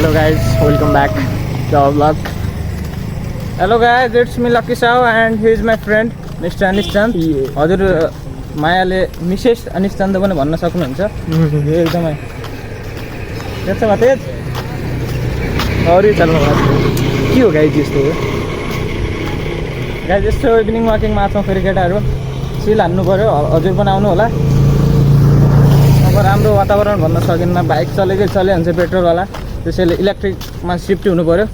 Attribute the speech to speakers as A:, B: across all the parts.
A: Hello guys, welcome back to our vlog. Hello guys, it's me Lucky Sao and he is my friend Mr. Anish Chand. हजुर मायाले Mrs अनिश चन्द पनि भन्न सक्नुहुन्छ। यो एकदमै त्यस तेज अरू चल्नु के हो गाइज यस्तो हो गाइज यस्तो इभिनिङ वाकिङमा आछौँ फेरि केटाहरू सिल हान्नु पऱ्यो हजुर पनि आउनु होला। अब राम्रो वातावरण भन्न सकिन्न बाइक चलेकै चलिहाल्छ पेट्रोलवाला त्यसैले इलेक्ट्रिकमा सिफ्ट हुनु पऱ्यो।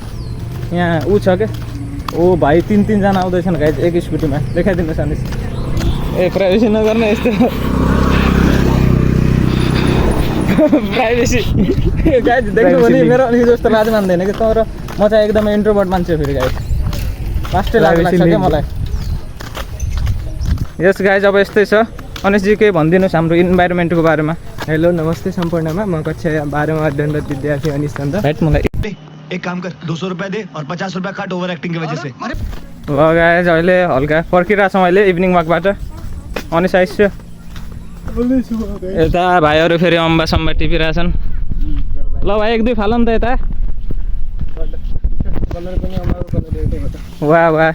A: यहाँ ऊ छ के ओ भाइ तीन-तीनजना आउँदैछन् गाइज एक स्कुटीमा देखाइदिनुहोस् अनिस। ए प्राइभेसी नगर्ने यस्तो प्राइभेसी गाइज देख्नु भने मेरो अनि जस्तो लाज मान्दैन कि तर म चाहिँ एकदमै इन्ट्रोभर्ट मान्छे फेरि गाइज फास्टै लाग्छ क्या मलाई। यस गाइज अब यस्तै छ। अनिशजी केही भनिदिनुहोस् हाम्रो इन्भाइरोमेन्टको बारेमा।
B: हेलो नमस्ते सम्पूर्णमा म कक्षा 12 मा अध्ययनरत विद्यार्थी अनिश चन्द।
A: राइट मलाई
C: एक काम कर 200 रुपए दे और 50 रुपए काट ओभर एक्टिंग की वजह से।
A: ल गाइज अहिले हल्का पर्खिरहेको छौँ अहिले इभिनिङ वाकबाट। अनिश आइसक्यो यता भाइहरू फेरि अम्बा सम्बा टिपिरहेछन्। ल भाइ एक दुई फाल नि त यता। वाह वाह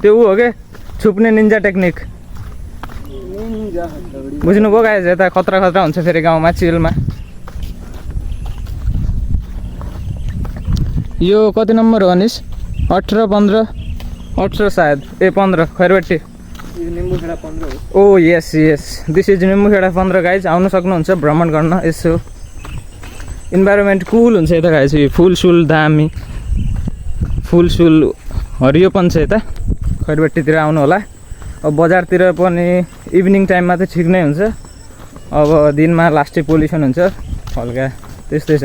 A: त्यो ऊ हो कि छुप्ने निन्जा टेक्निक बुझ्नुभयो गाइज। यता खतरा खतरा हुन्छ फेरि गाउँमा चिलमा। यो कति नम्बर हो अनिश? 18 15 18 सायद ए 15 खैरबट्टी
B: निम्बुखेडा 15 हो।
A: ओ yes yes this is Nimbukheda 15 guys आउनु सक्नुहुन्छ भ्रमण गर्न। यसो इन्भाइरोमेन्ट कुल हुन्छ यता गाइज। फुलसुल दामी फुलसुल हरियो पनि छ यता खैरबट्टीतिर आउनु होला। अब बजारतिर पनि इभिनिङ टाइममा त ठिक नै हुन्छ। अब दिनमा लास्टै पोल्युसन हुन्छ हल्का त्यस्तै छ।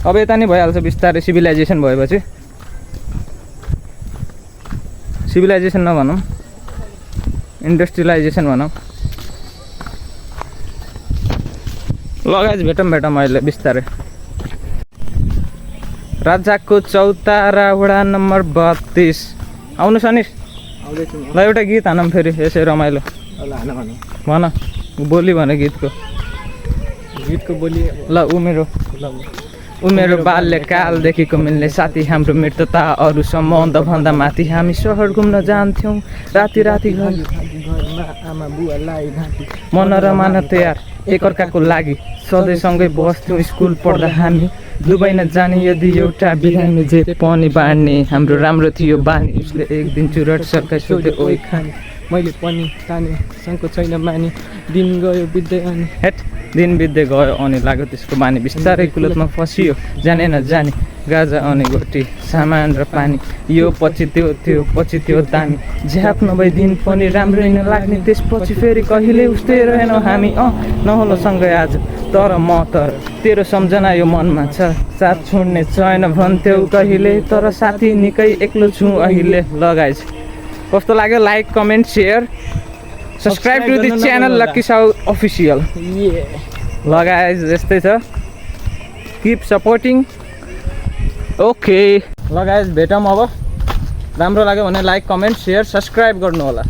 A: अब यता नै भइहाल्छ बिस्तारै सिभिलाइजेसन भएपछि। सिभिलाइजेसन नभनौँ इन्डस्ट्रियलाइजेसन भनौँ। लगाइज भेटौँ अहिले बिस्तारै। राजाको चौतारा वडा नम्बर 32 आउनुहोस् अनिश। ल एउटा गीत हानौँ फेरि यसै रमाइलो। भन बोली भने गीतको बोली। ल ऊ मेरो बाल्यकालदेखिको मिल्ने साथी हाम्रो मृतता अरू सम्बन्ध भन्दा माथि हामी सहर घुम्न जान्थ्यौँ राति घरमा आमा बुवालाई मनोरमा न तयार एकअर्काको लागि सधैँसँगै बस्थ्यौँ स्कुल पढ्दा हामी दुबई नजाने यदि एउटा बिरामी जे पनि बाँड्ने हाम्रो राम्रो थियो बानी। उसले एक दिन चुरट सरकार सोधे ओइ खाने मैले पनि ताने सँगको छैन मानी दिन गयो बित्दै अनि दिन बित्दै गयो अनि लाग्यो त्यसको बानी बिस्तारै कुलतमा फसियो जाने नजाने गाजा अनि गोटी सामान र पानी यो पछि त्यो पछि त्यो दामी झ्याप नभई दिन पनि राम्रै नलाग्ने त्यसपछि फेरि कहिले उस्तै रहेनौँ हामी नहोलो सँगै आज तर म तर तेरो सम्झना यो मनमा छ साथ छोड्ने छैन भन्थ्यौ कहिले तर साथी निकै एक्लो छु अहिले। लगाइज कस्तो लाग्यो? Like comment share subscribe to this channel lucky Sau official. लगाइज यस्तै छ किप सपोर्टिङ। ओके लगाइज भेटौँ अब। राम्रो लाग्यो भने लाइक कमेन्ट सेयर सब्सक्राइब गर्नु होला।